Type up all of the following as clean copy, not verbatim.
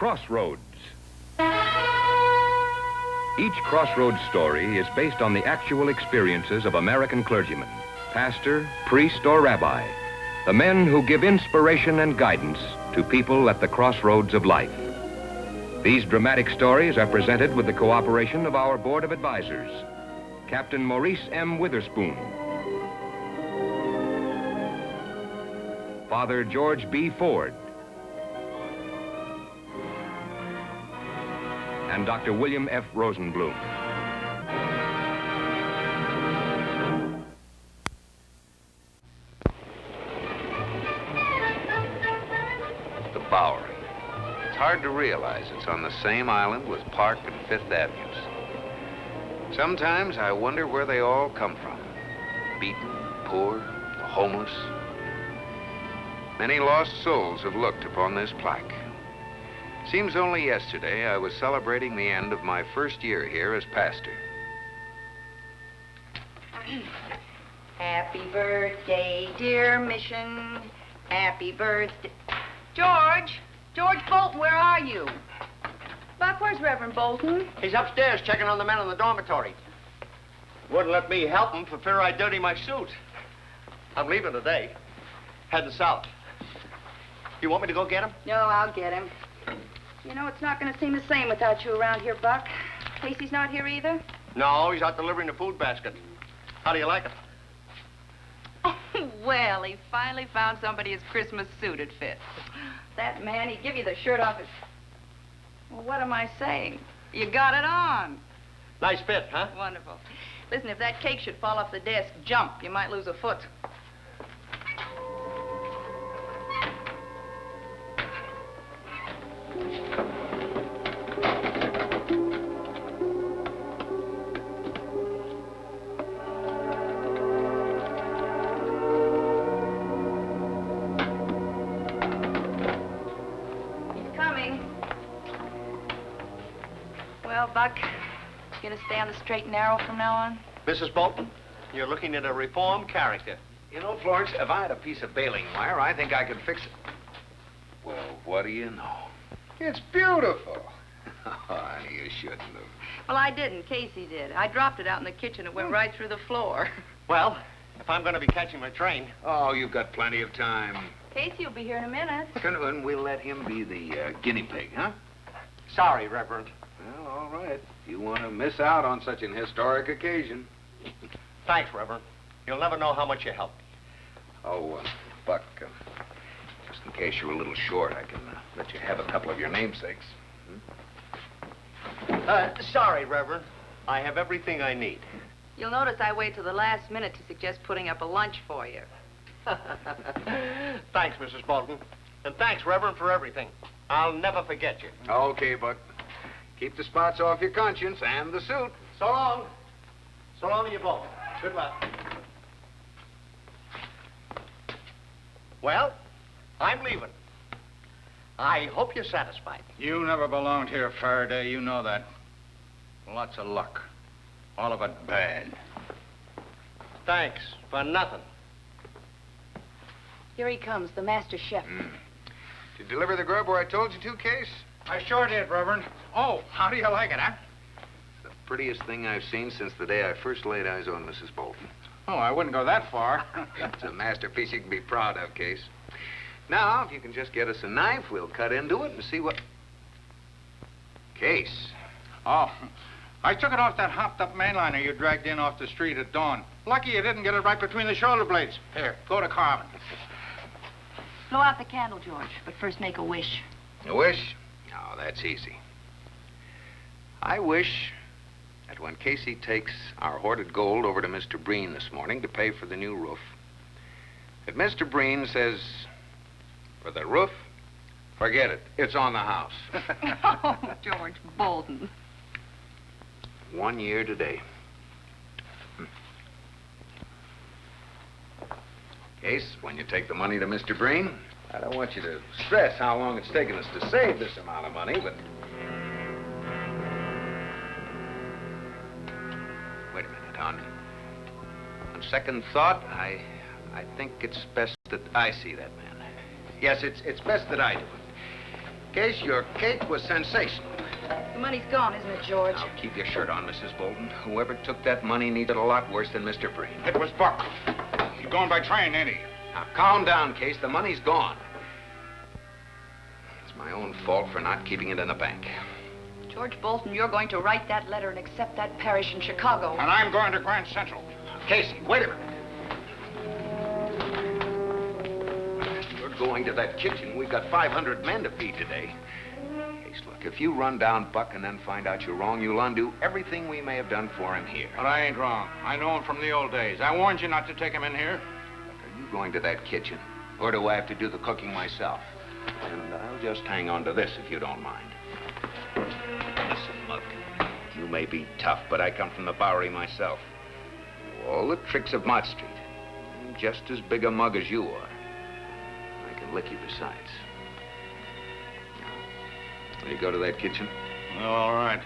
Crossroads. Each Crossroads story is based on the actual experiences of American clergymen, pastor, priest, or rabbi, the men who give inspiration and guidance to people at the crossroads of life. These dramatic stories are presented with the cooperation of our Board of Advisors, Captain Maurice M. Witherspoon, Father George B. Ford, and Dr. William F. Rosenblum. The Bowery. It's hard to realize it's on the same island with Park and Fifth Avenues. Sometimes I wonder where they all come from. Beaten, poor, the homeless. Many lost souls have looked upon this plaque. Seems only yesterday I was celebrating the end of my first year here as pastor. Happy birthday, dear Mission. Happy birthday. George! George Bolton, where are you? Buck, where's Reverend Bolton? He's upstairs checking on the men in the dormitory. Wouldn't let me help him for fear I'd dirty my suit. I'm leaving today. Heading south. You want me to go get him? No, I'll get him. You know, it's not going to seem the same without you around here, Buck. Casey's not here either? No, he's out delivering the food basket. How do you like it? Oh, well, he finally found somebody his Christmas suited fit. That man, he'd give you the shirt off his... Well, what am I saying? You got it on. Nice fit, huh? Wonderful. Listen, if that cake should fall off the desk, jump. You might lose a foot. Buck, you gonna stay on the straight and narrow from now on? Mrs. Bolton, you're looking at a reformed character. You know, Florence, if I had a piece of baling wire, I think I could fix it. Well, what do you know? It's beautiful. Honey, you shouldn't have. Well, I didn't. Casey did. I dropped it out in the kitchen. It went right through the floor. Well, if I'm going to be catching my train... Oh, you've got plenty of time. Casey will be here in a minute. And we'll let him be the guinea pig, huh? Sorry, Reverend. Well, all right. You want to miss out on such an historic occasion. Thanks, Reverend. You'll never know how much you helped. Oh, Buck, just in case you're a little short, I can let you have a couple of your namesakes. Sorry, Reverend. I have everything I need. You'll notice I wait till the last minute to suggest putting up a lunch for you. Thanks, Mrs. Bolton. And thanks, Reverend, for everything. I'll never forget you. Okay, Buck. Keep the spots off your conscience and the suit. So long. So long to you both. Good luck. Well, I'm leaving. I hope you're satisfied. You never belonged here, Faraday. You know that. Lots of luck. All of it bad. Thanks for nothing. Here he comes, the master chef. Did you deliver the grub where I told you to, Case? I sure did, Reverend. Oh, how do you like it, huh? The prettiest thing I've seen since the day I first laid eyes on Mrs. Bolton. Oh, I wouldn't go that far. It's a masterpiece you can be proud of, Case. Now, if you can just get us a knife, we'll cut into it and see what... Case. Oh, I took it off that hopped-up mainliner you dragged in off the street at dawn. Lucky you didn't get it right between the shoulder blades. Here, go to Carmen. Blow out the candle, George, but first make a wish. A wish? No, that's easy. I wish that when Casey takes our hoarded gold over to Mr. Breen this morning to pay for the new roof, that Mr. Breen says, for the roof, forget it. It's on the house. Oh, George Bolton. 1 year today. Case, when you take the money to Mr. Breen, I don't want you to stress how long it's taken us to save this amount of money, but... Wait a minute, hon. On second thought, I think it's best that I see that man. Yes, it's best that I do it. Case, your cake was sensational. The money's gone, isn't it, George? Now, keep your shirt on, Mrs. Bolton. Whoever took that money needed a lot worse than Mr. Breen. It was Buck. He's going by train, ain't he? Now, calm down, Case. The money's gone. It's my own fault for not keeping it in the bank. George Bolton, you're going to write that letter and accept that parish in Chicago. And I'm going to Grand Central. Casey, wait a minute. You're going to that kitchen. We've got 500 men to feed today. Case, look, if you run down Buck and then find out you're wrong, you'll undo everything we may have done for him here. But I ain't wrong. I know him from the old days. I warned you not to take him in here. Look, are you going to that kitchen? Or do I have to do the cooking myself? And I'll just hang on to this if you don't mind. Listen, look, you may be tough, but I come from the Bowery myself. All the tricks of Mott Street. I'm just as big a mug as you are. I can lick you besides. Will you go to that kitchen? Well, all right.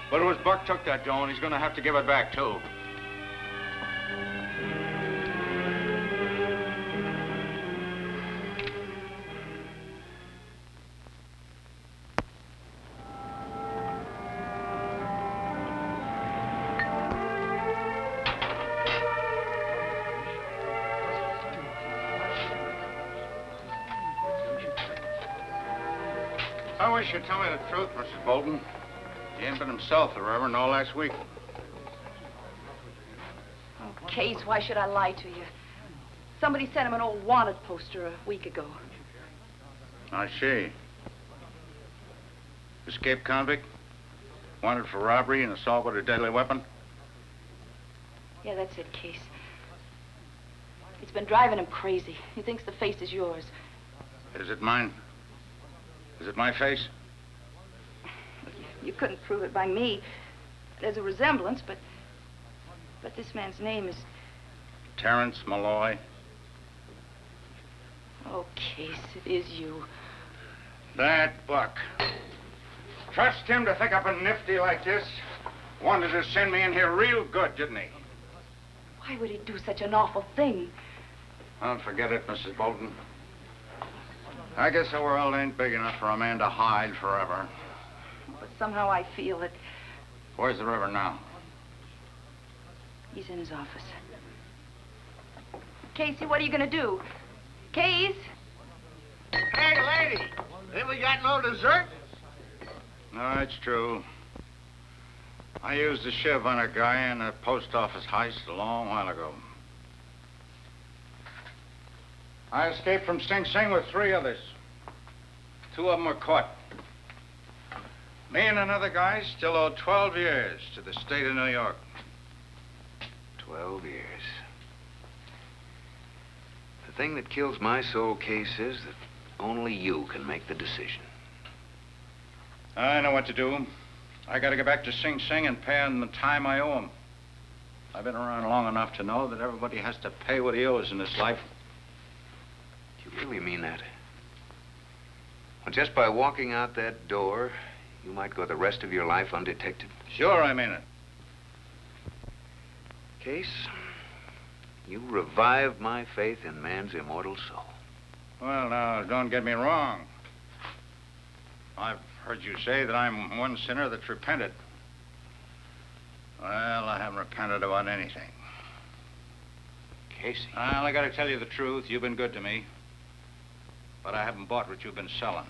But it was Buck took that dough, and he's going to have to give it back, too. I wish you'd tell me the truth, Mrs. Bolton. He ain't been himself, the Reverend, all last week. Oh, Case, why should I lie to you? Somebody sent him an old wanted poster a week ago. I see. Escaped convict? Wanted for robbery and assault with a deadly weapon? Yeah, that's it, Case. It's been driving him crazy. He thinks the face is yours. Is it mine? Is it my face? You couldn't prove it by me. There's a resemblance, but this man's name is... Terrence Malloy. Oh, Case, it is you. That Buck. Trust him to think up a nifty like this. Wanted to send me in here real good, didn't he? Why would he do such an awful thing? Don't forget it, Mrs. Bolton. I guess the world ain't big enough for a man to hide forever. But somehow I feel that Where's the Reverend now? he's in his office. Casey, what are you going to do? Case? Hey, lady, ain't we got no dessert? No, it's true. I used a shiv on a guy in a post office heist a long while ago. I escaped from Sing Sing with 3 others. 2 of them were caught. Me and another guy still owe 12 years to the state of New York. 12 years. The thing that kills my soul, Case, is that only you can make the decision. I know what to do. I gotta get back to Sing Sing and pay him the time I owe him. I've been around long enough to know that everybody has to pay what he owes in this life. Do you really mean that? Well, just by walking out that door, you might go the rest of your life undetected. Sure, I mean it. Case, you revived my faith in man's immortal soul. Well, now, don't get me wrong. I've heard you say that I'm one sinner that's repented. Well, I haven't repented about anything. Casey. Well, I gotta tell you the truth. You've been good to me. But I haven't bought what you've been selling.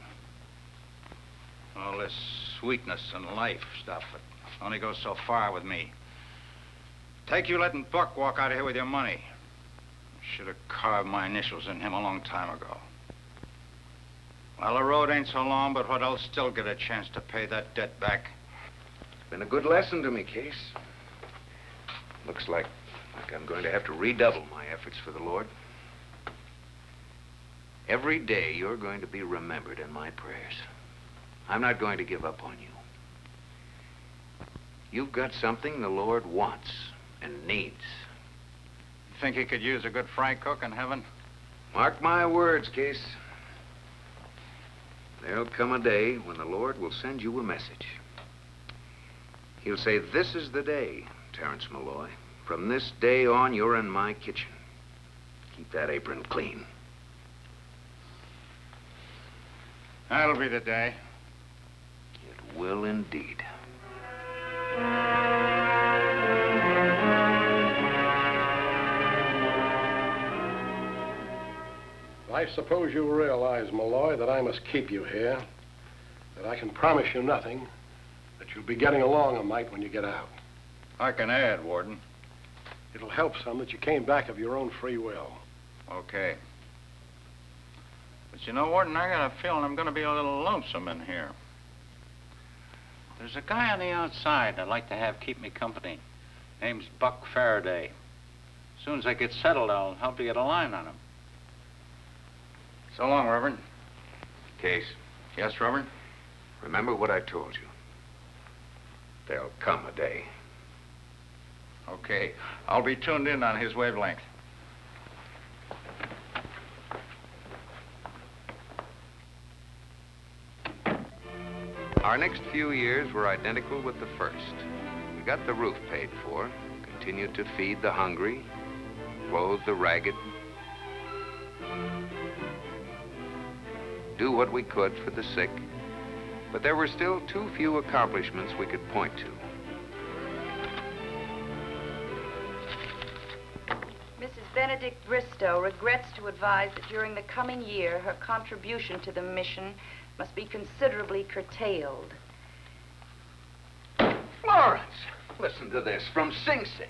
All this sweetness and life stuff, it only goes so far with me. Take you letting Buck walk out of here with your money. Should have carved my initials in him a long time ago. Well, the road ain't so long, but what I'll still get a chance to pay that debt back. It's been a good lesson to me, Case. Looks like I'm going to have to redouble my efforts for the Lord. Every day you're going to be remembered in my prayers. I'm not going to give up on you. You've got something the Lord wants and needs. You think he could use a good fry cook in heaven? Mark my words, Case. There'll come a day when the Lord will send you a message. He'll say, "This is the day, Terrence Malloy. From this day on, you're in my kitchen. Keep that apron clean." That'll be the day. It will indeed. I suppose you realize, Malloy, that I must keep you here, that I can promise you nothing, that you'll be getting along a mite when you get out. I can add, Warden. It'll help some that you came back of your own free will. Okay. But you know, Warden, I got a feeling I'm going to be a little lonesome in here. There's a guy on the outside I'd like to have keep me company. Name's Buck Faraday. As soon as I get settled, I'll help you get a line on him. So long, Reverend. Case, Yes, Reverend? remember what I told you. There'll come a day. Okay. I'll be tuned in on his wavelength. Our next few years were identical with the first. We got the roof paid for, continued to feed the hungry, clothe the ragged, do what we could for the sick, but there were still too few accomplishments we could point to. Mrs. Benedict Bristow regrets to advise that during the coming year, her contribution to the mission must be considerably curtailed. Florence, listen to this from Sing Sing.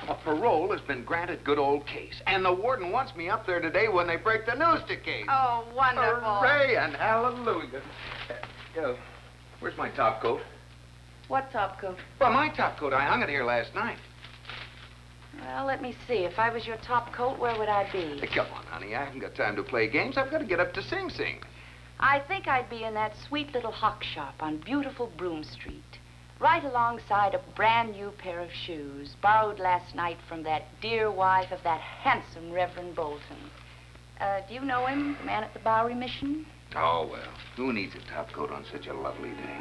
A parole has been granted good old Case, and the warden wants me up there today when they break the news to Case. Oh, wonderful. Hooray and hallelujah. Where's my top coat? What top coat? Well, my top coat, I hung it here last night. Well, let me see. If I was your top coat, where would I be? Hey, come on, honey. I haven't got time to play games. I've got to get up to Sing Sing. I think I'd be in that sweet little hock shop on beautiful Broome Street, right alongside a brand new pair of shoes, borrowed last night from that dear wife of that handsome Reverend Bolton. Do you know him, the man at the Bowery mission? Oh, well, who needs a top coat on such a lovely day?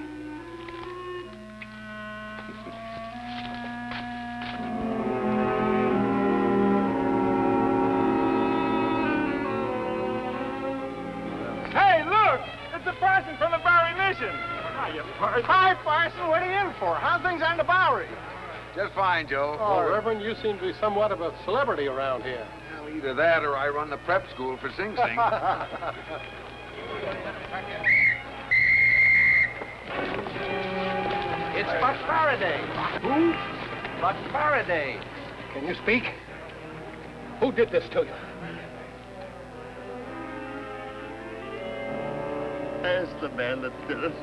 Hey, look! It's the parson from the Bowery Mission. Hiya, Parson. Hi, Parson. What are you in for? How's things on the Bowery? Just fine, Joe. Oh, Reverend, you seem to be somewhat of a celebrity around here. Well, either that or I run the prep school for Sing Sing. It's Buck Faraday. Who? Buck Faraday. Can you speak? Who did this to you? There's the man that did it.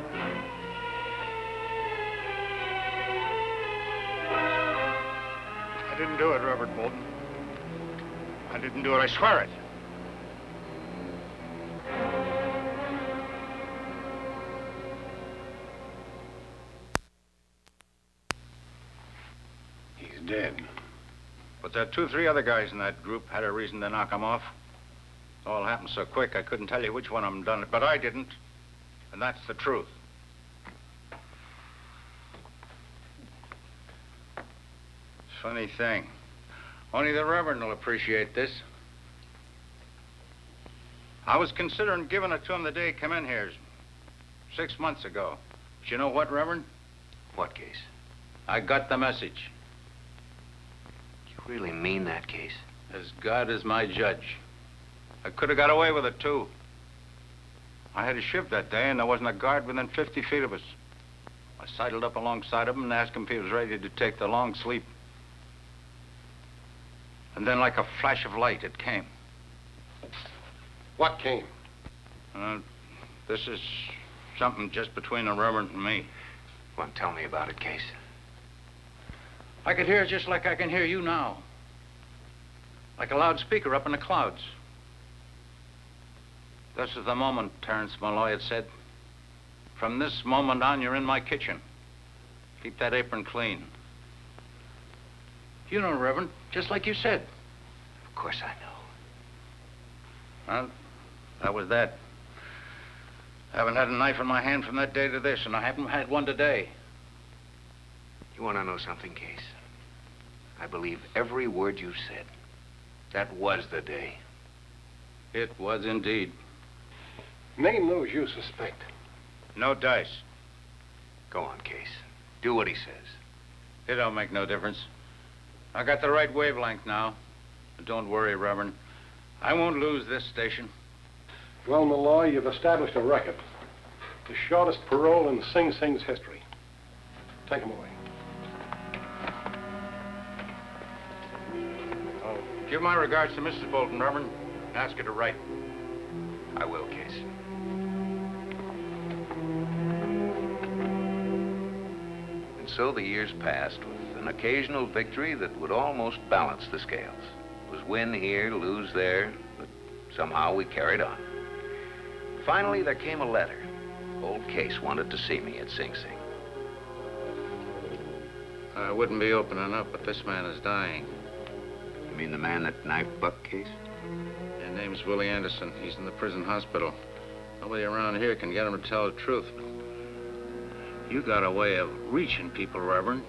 I didn't do it, Reverend Bolton. I didn't do it. I swear it. He's dead. But there are 2 or 3 other guys in that group had a reason to knock him off. It all happened so quick, I couldn't tell you which one of them done it, but I didn't. And that's the truth. Funny thing. Only the Reverend will appreciate this. I was considering giving it to him the day he came in here 6 months ago. But you know what, Reverend? What, Case? I got the message. You really mean that, Case? As God is my judge. I could have got away with it, too. I had a shift that day, and there wasn't a guard within 50 feet of us. I sidled up alongside of him and asked him if he was ready to take the long sleep. And then, like a flash of light, it came. What came? This is something just between the Reverend and me. Well, tell me about it, Case. I could hear it just like I can hear you now. Like a loudspeaker up in the clouds. This is the moment, Terence Malloy had said. From this moment on, you're in my kitchen. Keep that apron clean. You know, Reverend, just like you said. Of course I know. Well, that was that. I haven't had a knife in my hand from that day to this, and I haven't had one today. You want to know something, Case? I believe every word you said. That was the day. It was indeed. Name those you suspect. No dice. Go on, Case. Do what he says. It don't make no difference. I got the right wavelength now. And don't worry, Reverend. I won't lose this station. Well, Malloy, you've established a record. The shortest parole in Sing Sing's history. Take him away. Give my regards to Mrs. Bolton, Reverend. Ask her to write. I will, Case. And so the years passed with an occasional victory that would almost balance the scales. It was win here, lose there, but somehow we carried on. Finally, there came a letter. Old Case wanted to see me at Sing Sing. I wouldn't be opening up, but this man is dying. You mean the man that knifed Buck, Case? His name's Willie Anderson. He's in the prison hospital. Nobody around here can get him to tell the truth. You got a way of reaching people, Reverend.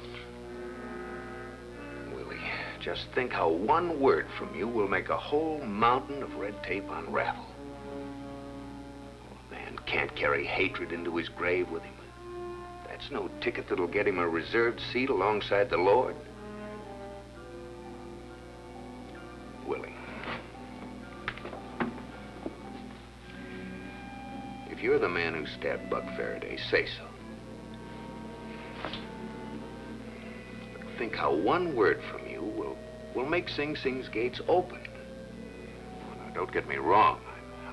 Willie, just think how one word from you will make a whole mountain of red tape unravel. A man can't carry hatred into his grave with him. That's no ticket that'll get him a reserved seat alongside the Lord. Willie, if you're the man who stabbed Buck Faraday, say so. But think how one word from you will make Sing Sing's gates open. Now, don't get me wrong.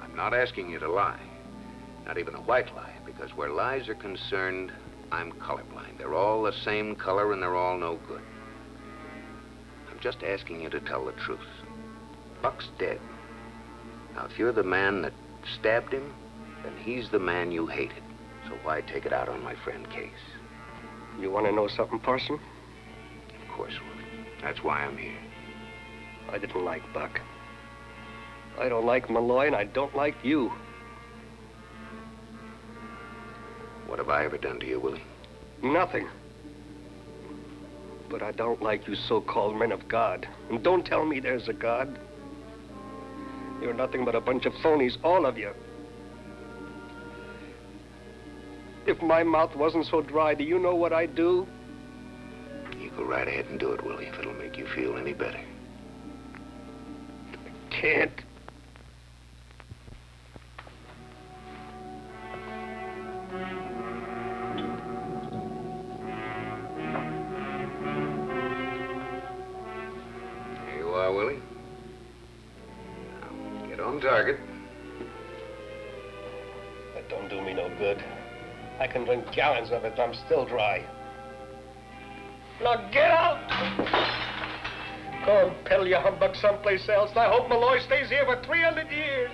I'm not asking you to lie. Not even a white lie, because where lies are concerned, I'm colorblind. They're all the same color and they're all no good. I'm just asking you to tell the truth. Buck's dead. Now, if you're the man that stabbed him, then he's the man you hated. So why take it out on my friend Case? You want to know something, Parson? Of course, Willie. That's why I'm here. I didn't like Buck. I don't like Malloy, and I don't like you. What have I ever done to you, Willie? Nothing. But I don't like you so-called men of God. And don't tell me there's a God. You're nothing but a bunch of phonies, all of you. If my mouth wasn't so dry, do you know what I'd do? You go right ahead and do it, Willie, if it'll make you feel any better. I can't. Here you are, Willie. Now, get on target. That don't do me no good. I can drink gallons of it, and I'm still dry. Now get out! Go and peddle your humbug someplace else, and I hope Malloy stays here for 300 years.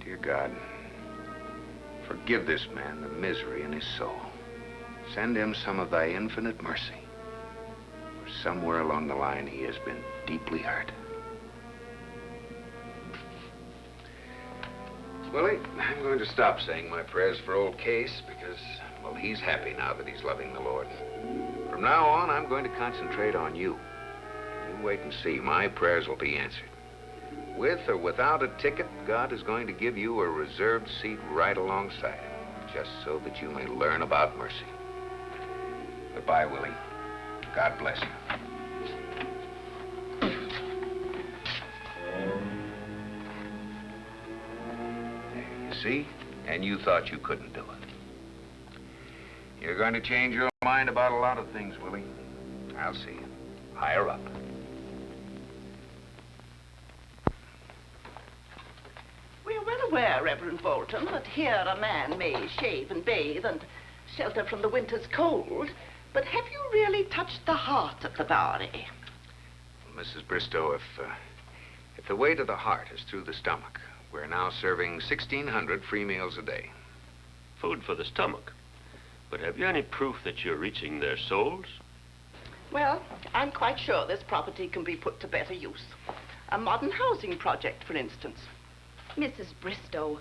Dear God, forgive this man the misery in his soul. Send him some of thy infinite mercy. For somewhere along the line he has been deeply hurt. Willie, I'm going to stop saying my prayers for old Case because, well, he's happy now that he's loving the Lord. From now on, I'm going to concentrate on you. You wait and see. My prayers will be answered. With or without a ticket, God is going to give you a reserved seat right alongside him, just so that you may learn about mercy. Goodbye, Willie. God bless you. See? And you thought you couldn't do it. You're going to change your mind about a lot of things, Willie. I'll see you. Higher up. We're well aware, Reverend Bolton, that here a man may shave and bathe and shelter from the winter's cold, but have you really touched the heart of the Bowery? Well, Mrs. Bristow, if the way to the heart is through the stomach, we're now serving 1,600 free meals a day. Food for the stomach. But have you any proof that you're reaching their souls? Well, I'm quite sure this property can be put to better use. A modern housing project, for instance. Mrs. Bristow,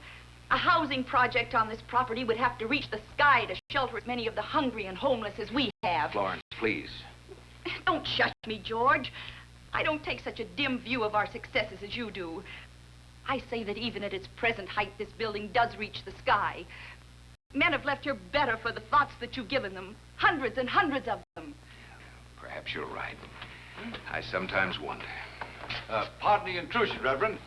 a housing project on this property would have to reach the sky to shelter as many of the hungry and homeless as we have. Florence, please. Don't shush me, George. I don't take such a dim view of our successes as you do. I say that even at its present height, this building does reach the sky. Men have left here better for the thoughts that you've given them. Hundreds and hundreds of them. Perhaps you're right. I sometimes wonder. Pardon the intrusion, Reverend.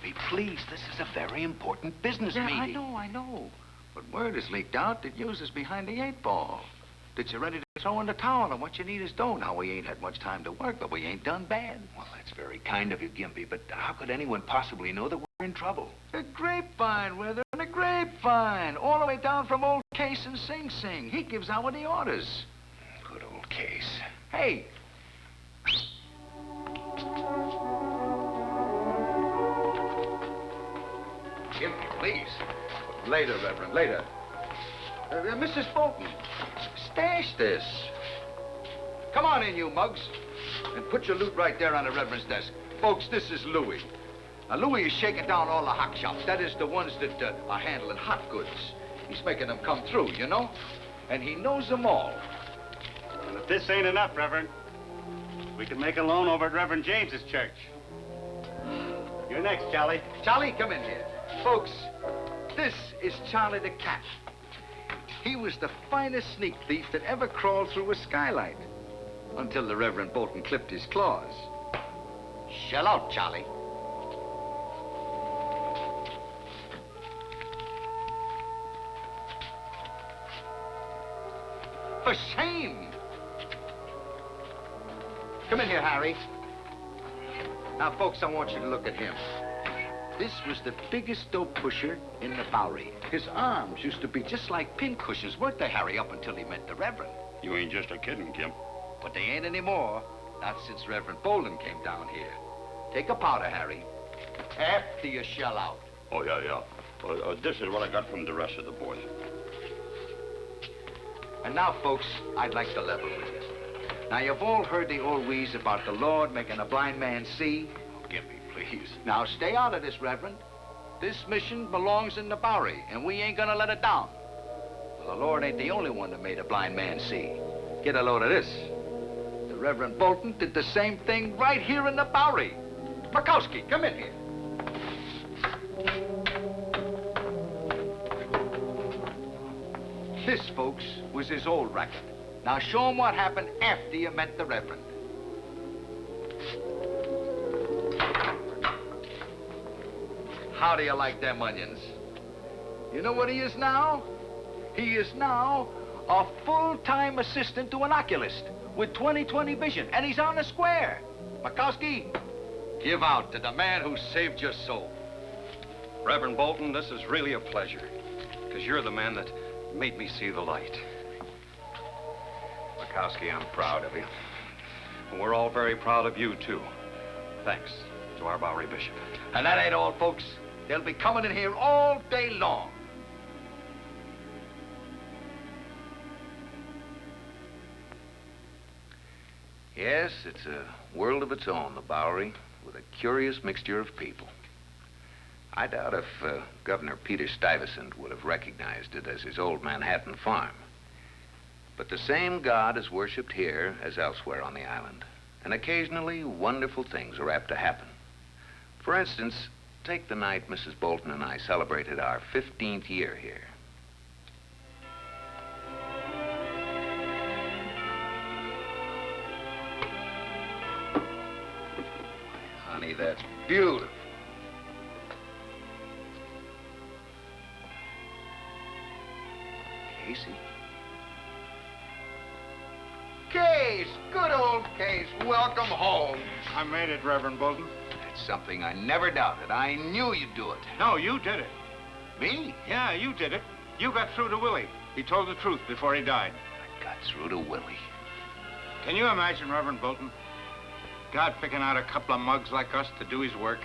Be pleased. This is a very important business meeting. I know. But word has leaked out that yours is behind the 8 ball. That you're ready to throw in the towel and what you need is dough. Now, we ain't had much time to work, but we ain't done bad. Well, that's very kind of you, Gimpy, but how could anyone possibly know that we're in trouble? A grapevine, Reverend, a grapevine. All the way down from old Case and Sing Sing. He gives out the orders. Good old Case. Hey. Gimpy, please. Later, Reverend, later. Mrs. Bolton, stash this. Come on in, you mugs. And put your loot right there on the Reverend's desk. Folks, this is Louis. Now, Louis is shaking down all the hock shops. That is the ones that are handling hot goods. He's making them come through, you know? And he knows them all. And if this ain't enough, Reverend, we can make a loan over at Reverend James's church. You're next, Charlie. Charlie, come in here. Folks, this is Charlie the Cat. He was the finest sneak thief that ever crawled through a skylight. Until the Reverend Bolton clipped his claws. Shell out, Charlie. For shame! Come in here, Harry. Now, folks, I want you to look at him. This was the biggest dope pusher in the Bowery. His arms used to be just like pincushions, weren't they, Harry, up until he met the Reverend? You ain't just a kidding, Kim. But they ain't anymore. Not since Reverend Bolton came down here. Take a powder, Harry. After you shell out. Oh, yeah. This is what I got from the rest of the boys. And now, folks, I'd like to level with you. Now, you've all heard the old wheeze about the Lord making a blind man see. Oh, Gimpy, please. Now, stay out of this, Reverend. This mission belongs in the Bowery, and we ain't gonna let it down. Well, the Lord ain't the only one that made a blind man see. Get a load of this. The Reverend Bolton did the same thing right here in the Bowery. Makowski, come in here. This, folks, was his old racket. Now show him what happened after you met the Reverend. How do you like them onions? You know what he is now? He is now a full-time assistant to an oculist with 20/20 vision, and he's on the square. Makowski, give out to the man who saved your soul. Reverend Bolton, this is really a pleasure, because you're the man that made me see the light. Makowski, I'm proud of you. And we're all very proud of you, too. Thanks to our Bowery bishop. And that ain't all, folks. They'll be coming in here all day long. Yes, it's a world of its own, the Bowery, with a curious mixture of people. I doubt if Governor Peter Stuyvesant would have recognized it as his old Manhattan farm. But the same God is worshipped here as elsewhere on the island. And occasionally, wonderful things are apt to happen. For instance, take the night Mrs. Bolton and I celebrated our 15th year here. Honey, that's beautiful. Casey? Case! Good old Case! Welcome home. I made it, Reverend Bolton. That's something I never doubted. I knew you'd do it. No, you did it. Me? Yeah, you did it. You got through to Willie. He told the truth before he died. I got through to Willie. Can you imagine, Reverend Bolton? God picking out a couple of mugs like us to do his work?